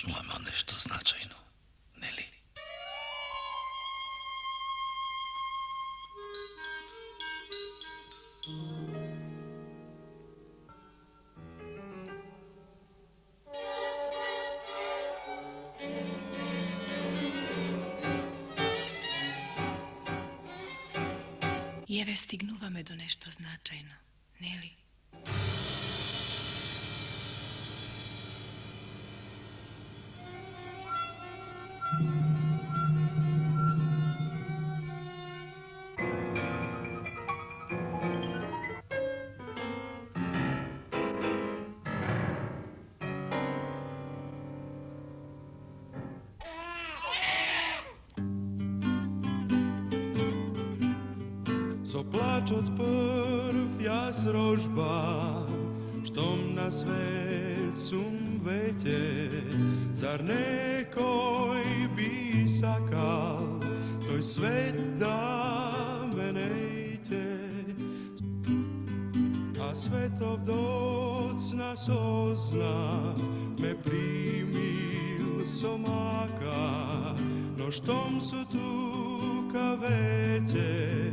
снуваме од нешто значајно, нели? И еве стигнуваме до нешто значајно, нели? Со плачот прв јас рожба, штом на свет сум веќе, зар некој би сакал тој свет да ме нејте? А светов доцна сознав, ме примил со мака, но штом су тука веќе,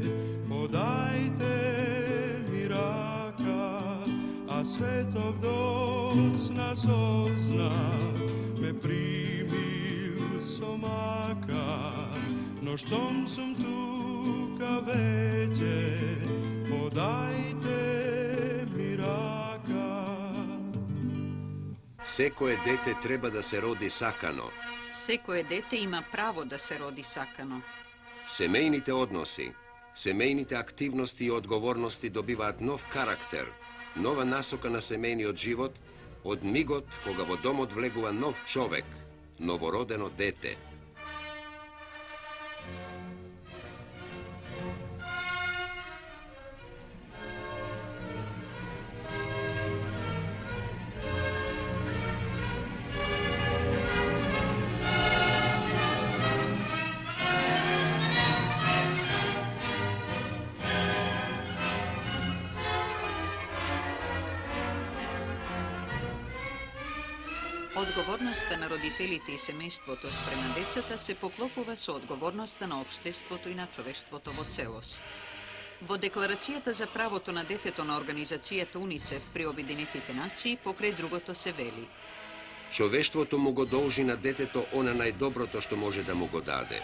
подајте ми рака, а светов доцна сознав, ме примил со мака, но штом сум тука веќе, подајте ми рака. Секое дете треба да се роди сакано. Секое дете има право да се роди сакано. Семејните односи, семејните активности и одговорности добиваат нов карактер, нова насока на семејниот живот од мигот кога во домот влегува нов човек, новородено дете. Одговорноста на родителите и семејството спрема децата се поклопува со одговорноста на општеството и на човештвото во целост. Во Декларацијата за правото на детето на организацијата УНИЦЕФ при Обединетите нации, покрај другото се вели: Човештвото му го должи на детето она најдоброто што може да му го даде.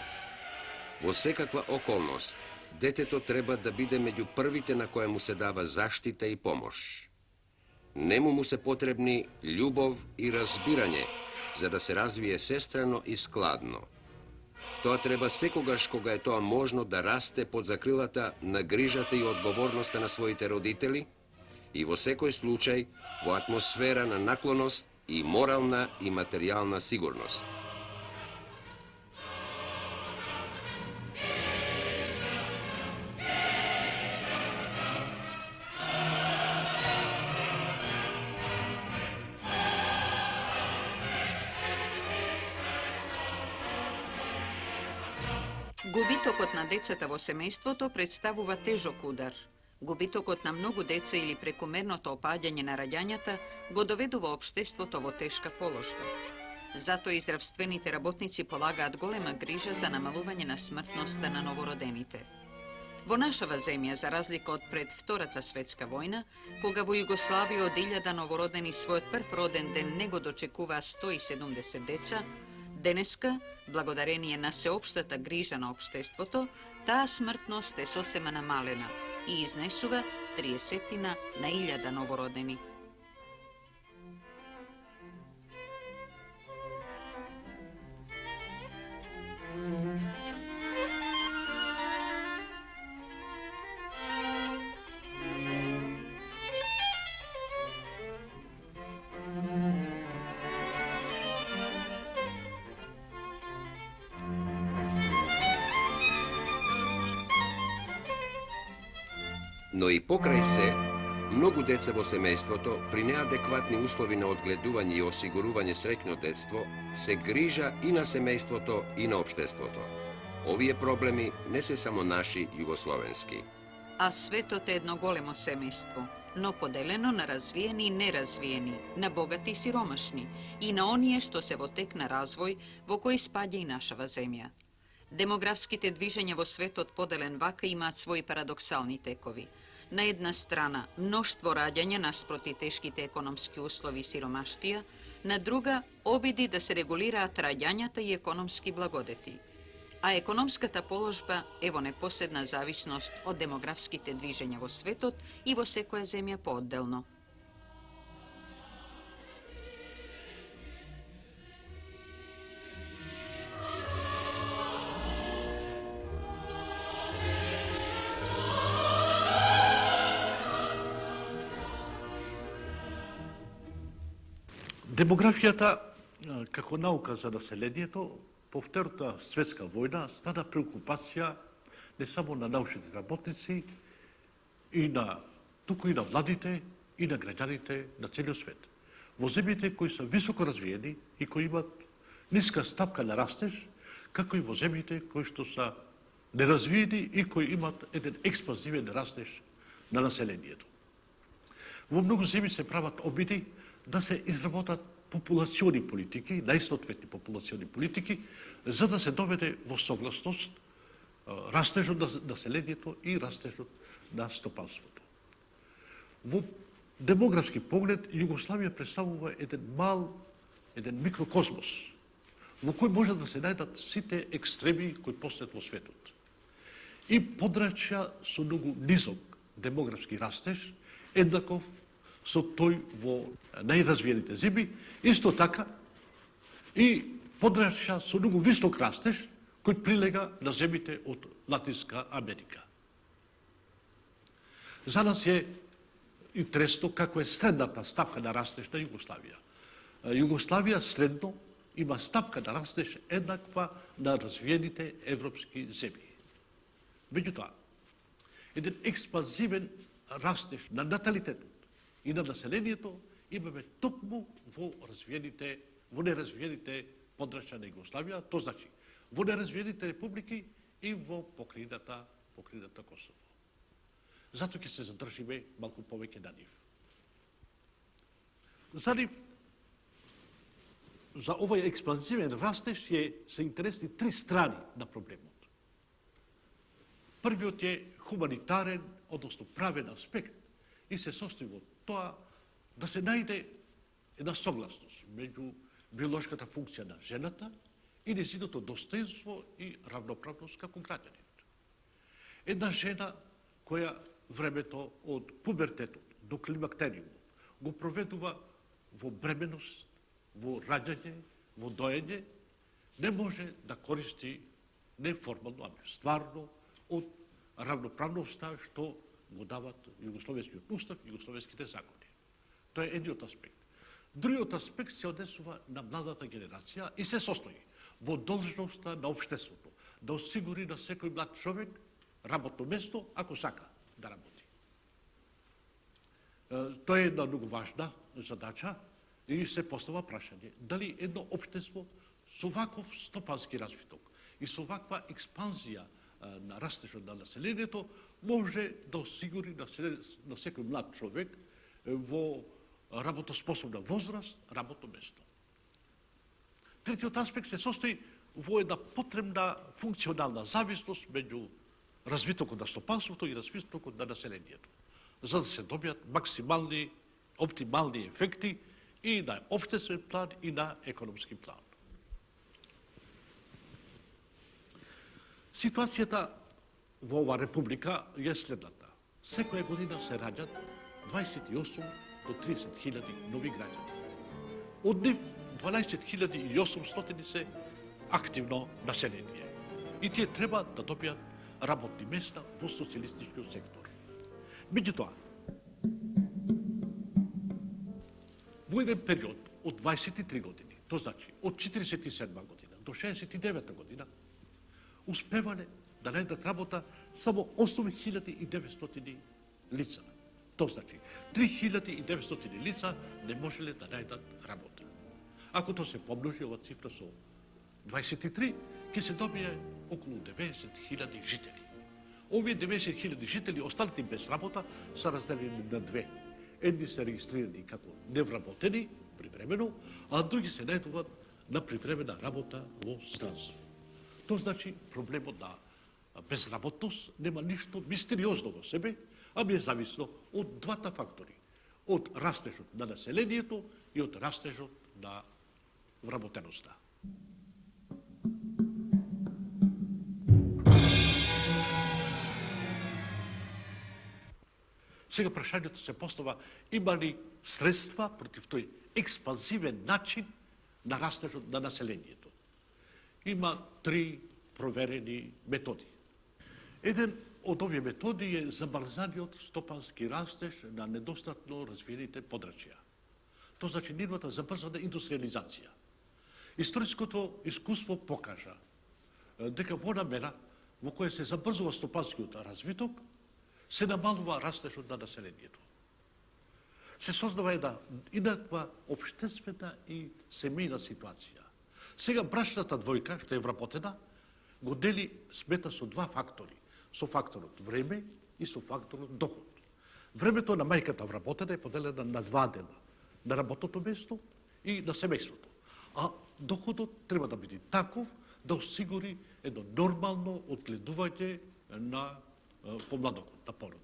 Во секаква околност, детето треба да биде меѓу првите на која му се дава заштита и помош. Нему му се потребни љубов и разбирање, за да се развие сестрано и складно. Тоа треба секогаш кога е тоа можно да расте под закрилата на грижата и одговорноста на своите родители и во секој случај во атмосфера на наклоност и морална и материјална сигурност. Губитокот на децата во семејството представува тежок удар. Губитокот на многу деца или прекомерното опаѓање на раѓањата го доведува општеството во тешка положба. Затоа и здравствените работници полагаат голема грижа за намалување на смртноста на новородените. Во нашава земја, за разлика од пред Втората светска војна, кога во Југославија од 1000 новородени својот прв роден ден не го дочекуваа 170 деца, денеска, благодарение на сеопштата грижа на општеството, таа смртност е сосема намалена и изнесува 30 на 1000 новородени. Но и покрај се, многу деца во семејството, при неадекватни услови на одгледување и осигурување среќно детство, се грижа и на семејството и на општеството. Овие проблеми не се само наши југословенски. A svetот je jedno golemo semejstvo, no podeljeno na razvijeni i nerazvijeni, na bogati i siromašni i na onije što se votek na razvoj, vo koji spadje i našava zemlja. Demografski te dviženja vo svetot podelen vaka ima svoji paradoksalni tekovi. Na jedna strana mnoštvo rađanja nasproti teški te ekonomski uslovi siromaštija, na druga obidi da se regulira rađanjata i ekonomski blagodeti. A ekonomska ta položba, evo neposredna zavisnost od demografski te dviženja vo svetot i vo sekoja zemlja pooddelno. Демографијата како наука за населението по Втората светска војна стана преокупација не само на научните работници туку и на владите и на граѓаните на целиот свет. Во земјите кои се високо развиени и кои имат ниска стапка на растеж, како и во земјите кои што се неразвиени и кои имат еден експанзивен растеж на населението. Во многу земји се прават обиди да се изработат популациони политики, најсоодветни популациони политики, за да се доведе во согласност растежот на населението и растежот на стопанството. Во демографски поглед, Југославија представува еден микрокосмос, во кој може да се најдат сите екстремии кои постојат во светот. И подрачја со многу низок демографски растеж, еднаков со тој во најразвиените земји, исто така и подрачја со многу висок растеж кој прилега на земјите од Латинска Америка. За нас е интересно како е средната стапка на растеж на Југославија. Југославија средно има стапка на растеж еднаква на развиените европски земји. Меѓутоа, еден експанзивен растеж на наталитетот и на населението имаме токму во неразвиените подрачја на Југославија, тоа значи во неразвиените републики и во покрајината Косово. Затоа ќе се задржиме малку повеќе на нив. За нив, за овој експанзивен растеж се интересни три страни на проблемот. Првиот е хуманитарен, односно правен аспект и се состои во тоа да се најде една согласност меѓу биолошката функција на жената и нејзиното достоинство и равноправност како граѓанин. Една жена која времето од пубертетот до климактериумот го проведува во бременост, во раѓање, во доење, не може да користи неформално, ами стварно, од равноправноста што го дават Југословенскиот устав и југословенските закони. Тоа е едниот аспект. Другиот аспект се однесува на младата генерација и се состои во должноста на општеството да осигури на секој млад човек работно место ако сака да работи. Тоа е една многу важна задача и се постава прашање дали едно општество со ваков стопански развиток и со ваква експанзија на растежот на населението може да осигури на секој млад човек во работоспособна возраст работно место. Третиот аспект се состои во една потребна функционална зависност меѓу развитокот на стопанството и развитокот на населението, за да се добијат максимални, оптимални ефекти и на општествен план и на економски план. Ситуацијата во ова република е следната. Секоја година се раѓат 28 до 30.000 нови граѓани. Од нив 12.800 се активно население. И тие треба да добијат работни места во социјалистичкиот сектор. Меѓутоа, во еден период од 23 години, тоа значи од 47 година до 69 година, успевале да најдат работа само 8.900 лица. Тоа значи 3.900 лица не можеле да најдат работа. Ако тоа се помножи ова цифра со 23, ќе се добие околу 90.000 жители. Овие 90.000 жители, останати без работа, са разделени на две. Едни се регистрирани како невработени, привремено, а други се најдуваат на привремена работа во странство. Тоа значи проблемот на безработност нема ништо мистериозно во себе, ами е зависно од двата фактори. Од растежот на населението и од растежот на вработеноста. Сега прашањето се постава, има ли средства против тој експанзивен начин на растежот на населението? Има три проверени методи. Еден од овие методи е забрзаниот стопански растеж на недостатно развиените подрачја. Тоа значи нивната забрзана индустриализација. Историското искуство покажа дека во намера во која се забрзува стопанскиот развиток, се намалува растежот на населението. Се создава една инаква општествена и семејна ситуација. Сега брачната двојка, што е вработена, го дели смета со два фактори. Со факторот време и со факторот доход. Времето на мајката вработена е поделена на два дела. На работното место и на семејството. А доходот треба да биде таков да осигури едно нормално одгледување на помладокот, на породот.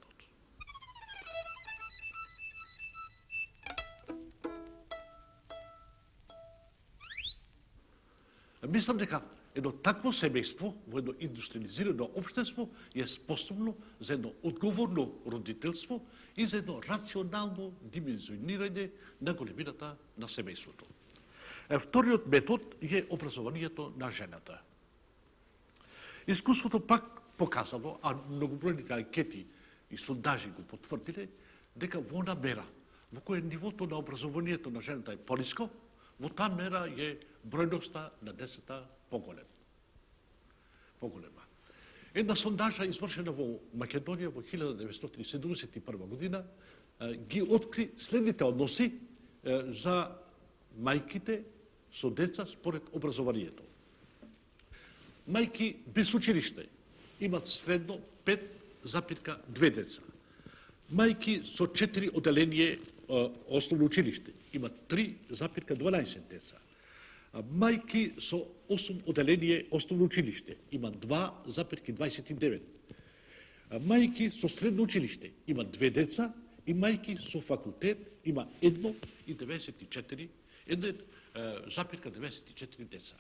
Мислам дека едно такво семејство во едно индустриализирано општество е способно за едно одговорно родителство и за едно рационално димензионирање на големината на семејството. Вториот метод е образованието на жената. Искуството пак показало, а многобројните анкети и сондажи го потврдиле, дека во намера во која нивото на образованието на жената е пониско, во таа мера е бројноста на децата поголема. Една сондажа извршена во Македонија во 1971 година ги откри следните односи за мајките со деца според образованието. Мајки без училиште имат средно 5,2 деца. Мајки со 4 оделение основно училиште имат 3,12 деца. Мајки со 8 оделение основно училиште имат 2,29. Мајки со средно училиште имат 2 деца и мајки со факултет има 1,94 деца.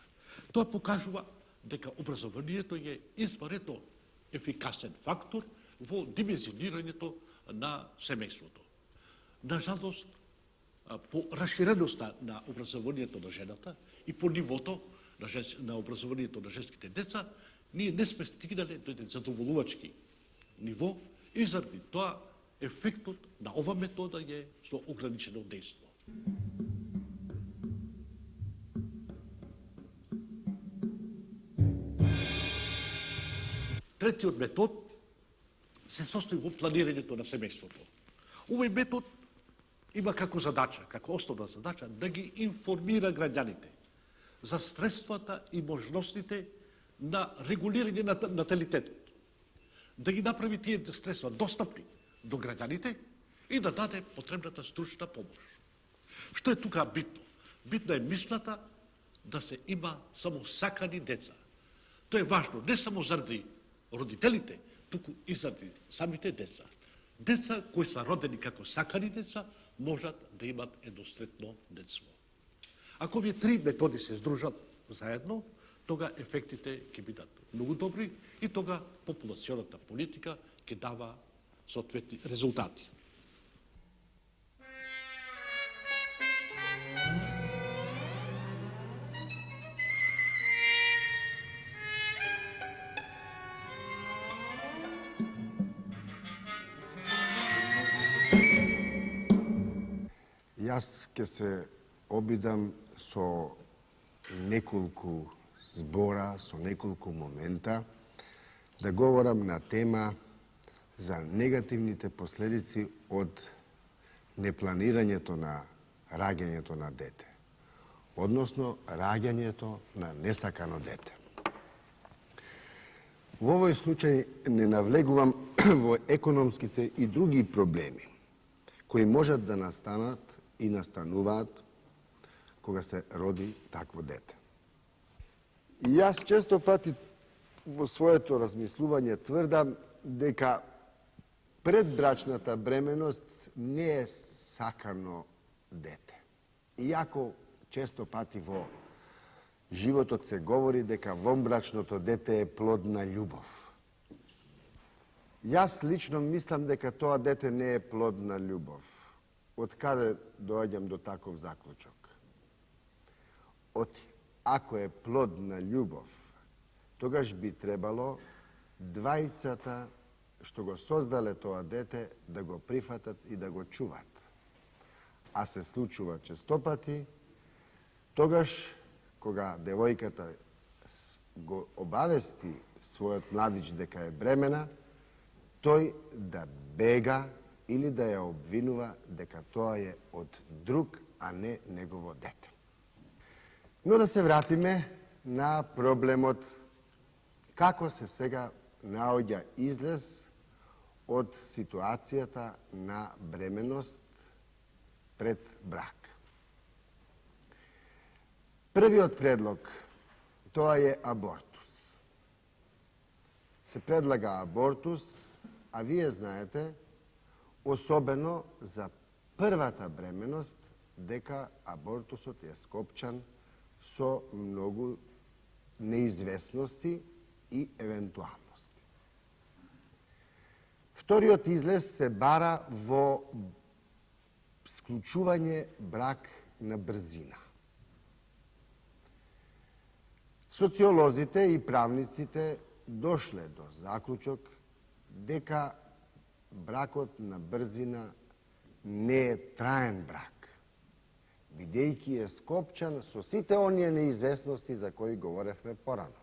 Тоа покажува дека образованието е изваредно ефикасен фактор во димензионирањето на семејството. Нажалост, по расширеноста на образованието на жената и по нивото на образованието на женските деца, ние не сме стигнале до еден задоволувачки ниво и заради тоа ефектот на ова метода е со ограничено дејство. Третиот метод се состои во планирањето на семејството. Овој метод има како задача, како основна задача, да ги информира граѓаните за средствата и можностите на регулирање на наталитетот. Да ги направи тие средства достапни до граѓаните и да даде потребната стручна помош. Што е тука битно? Битна е мислата да се има само сакани деца. Тоа е важно не само заради родителите, туку и заради самите деца. Деца кои са родени како сакани деца можат да имат едностретно детство. Ако овие три методи се здружат заедно, тога ефектите ќе бидат многу добри и тога популационата политика ќе дава соодветни резултати. Јас ќе се обидам со неколку збора, со неколку момента, да говорам на тема за негативните последици од непланирањето на раѓањето на дете, односно раѓањето на несакано дете. Во овој случај не навлегувам во економските и други проблеми кои можат да настанат и настануваат кога се роди такво дете. И јас често пати во своето размислување тврдам дека предбрачната бременост не е сакано дете. Иако често пати во животот се говори дека вонбрачното дете е плод на љубов. Јас лично мислам дека тоа дете не е плод на љубов. Од каде доаѓам до таков заклучок? Ако е плод на љубов, тогаш би требало двајцата што го создале тоа дете да го прифатат и да го чуват. А се случува честопати, тогаш кога девојката го обавести својот младич дека е бремена, тој да бега или да ја обвинува дека тоа е од друг, а не негово дете. Но да се вратиме на проблемот како се сега наоѓа излез од ситуацијата на бременост пред брак. Првиот предлог, тоа е абортус. Се предлага абортус, а вие знаете, особено за првата бременост, дека абортусот е скопчан со многу неизвестности и евентуалности. Вториот излез се бара во склучување брак на брзина. Социолозите и правниците дошле до заклучок дека бракот на брзина не е траен брак, бидејќи е скопчан со сите оние неизвестности за кои говоревме порано.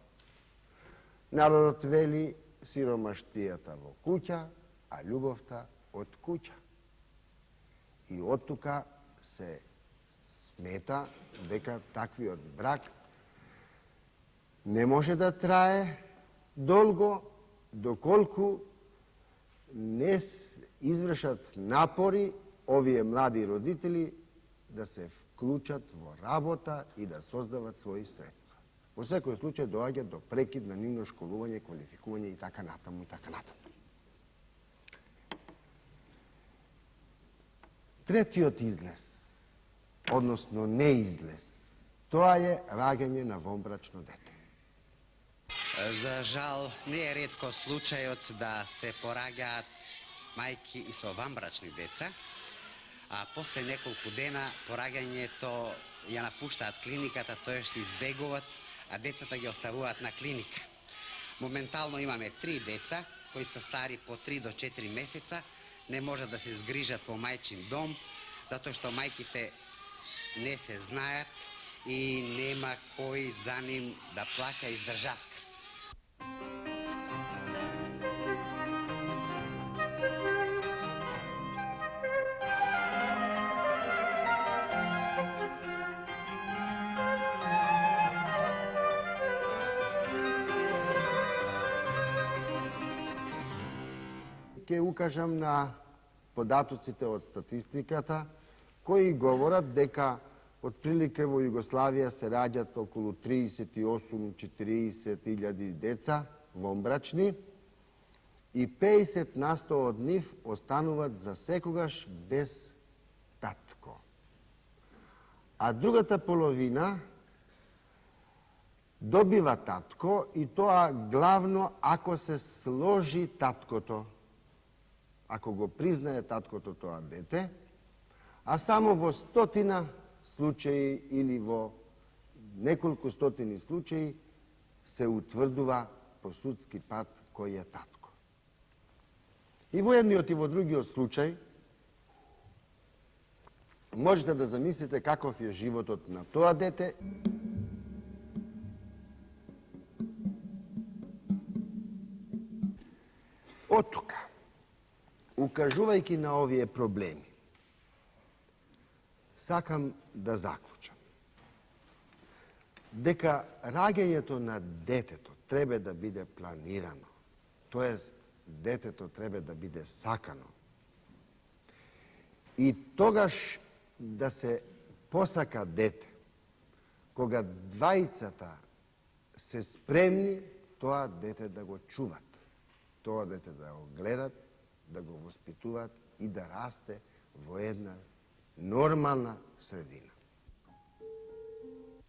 Народот вели сиромаштијата во куќа, а љубовта од куќа. И од тука се смета дека таквиот брак не може да трае долго доколку не извршат напори овие млади родители да се вклучат во работа и да создават своји средства. Во секој случај доаѓа до прекид на нивно школување, квалификување и така натаму и така натаму. Третиот излез, односно неизлез, тоа е раѓање на вонбрачно дете. За жал, не е ретко случајот да се пораѓаат мајки и со ванбрачни деца, а после неколку дена пораѓањето ја напуштаат клиниката, тоа се избегуваат, а децата ги оставуваат на клиника. Моментално имаме 3 деца кои се стари по 3 до 4 месеца, не можат да се згрижат во мајчин дом, затоа што мајките не се знаат и нема кој за ним да плаќа издржавка. Ќе укажам на податоците од статистиката, кои говорат дека отприлике во Југославија се раѓат околу 38-40 илјади деца вонбрачни и 50% од нив остануваат за секогаш без татко. А другата половина добива татко и тоа главно ако се сложи таткото. Ако го признае таткото тоа дете, а само во 100 случаи или во неколку стотини случаи се утврдува по судски пат кој е татко. И во едниот и во другиот случај можете да замислите каков е животот на тоа дете. Од тука, укажувајќи на овие проблеми, сакам да заклучам дека раѓањето на детето треба да биде планирано. Тоест, детето треба да биде сакано. И тогаш да се посака дете, кога двајцата се спремни тоа дете да го чуват, тоа дете да го гледат, да го воспитуваат и да расте во една нормална средина.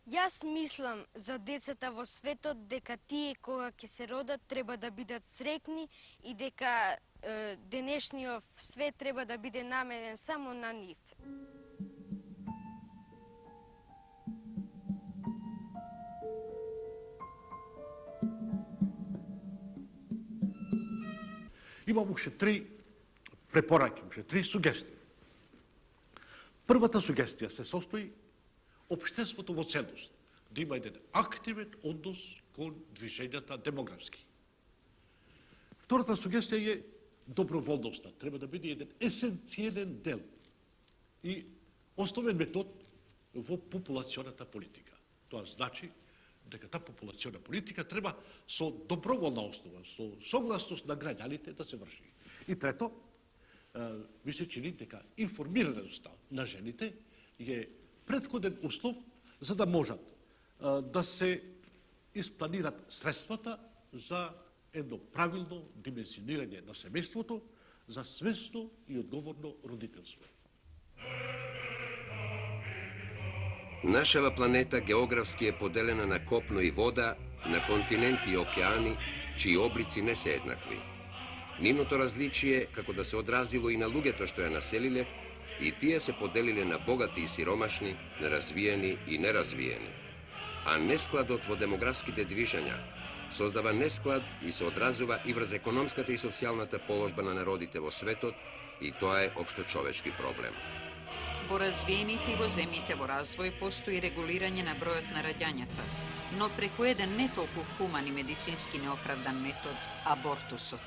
Јас мислам за децата во светот дека тие кога ќе се родат треба да бидат среќни и дека денешниот свет треба да биде наменен само на нив. Имам уште 3 препораки, уште 3 сугестии. Првата сугестија се состои општеството во целост да има еден активен однос кон движењата демографски. Втората сугестија е доброволноста. Треба да биде еден есенцијелен дел и основен метод во популационата политика. Тоа значи дека таа популациона политика треба со доброволна основа, со согласност на граѓаните да се врши. И трето, ми се чини дека информираноста на жените е претходен услов за да можат да се испланират средствата за едно правилно дименсионирање на семејството, за свесно и одговорно родителство. Нашава планета географски е поделена на копно и вода, на континенти и океани, чии облици не се еднакви. Нивното различие, како да се одразило и на луѓето што ја населиле, и тие се поделиле на богати и сиромашни, неразвиени и неразвиени. А нескладот во демографските движења создава несклад и се одразува и врз економската и социјалната положба на народите во светот, и тоа е општочовечки проблем. Во развиените и во земјите во развој постои регулирање на бројот на раѓањата, но преку еден не толку хуман и медицински неоправдан метод – абортусот.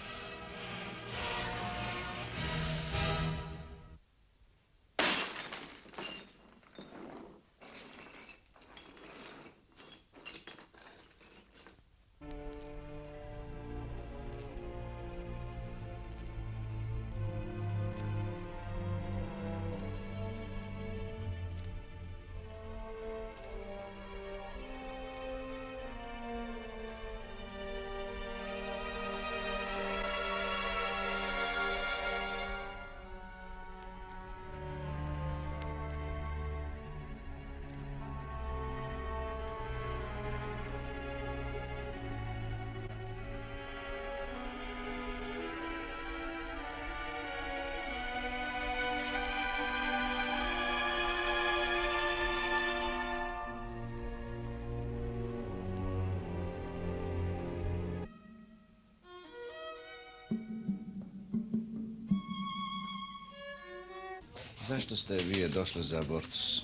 Зашто сте вие дошле за абортус?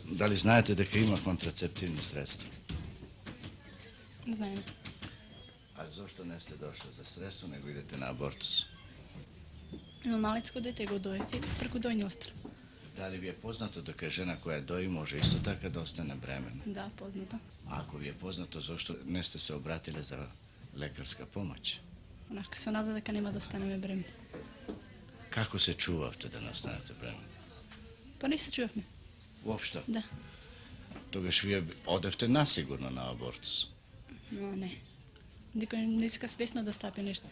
Дали знаете дека има контрацептивни средства? Знаем. А зошто не сте дошле за средство, него идете на абортус? Има малецко дете, го дојде преку дојни остров. Дали ви е познато дека жена која дои може исто така да остане бремена? Да, познато. А ако ви е познато, зошто не сте се обратиле за лекарска помоќ? Онашка се нада дека нема да останеме бремени. Како се чувавте да не останете бремени? Па не се чувавме. Уопшто? Да. Тогаш вие одевте насигурно на абортус. Но не. Никој не иска свесно да стапи нешто.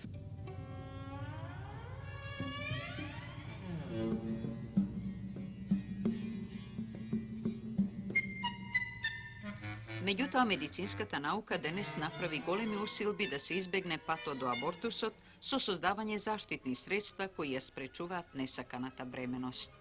Меѓутоа, медицинската наука денес направи големи усилби да се избегне патот до абортусот со создавање заштитни средства кои ја спречуваат несаканата бременост.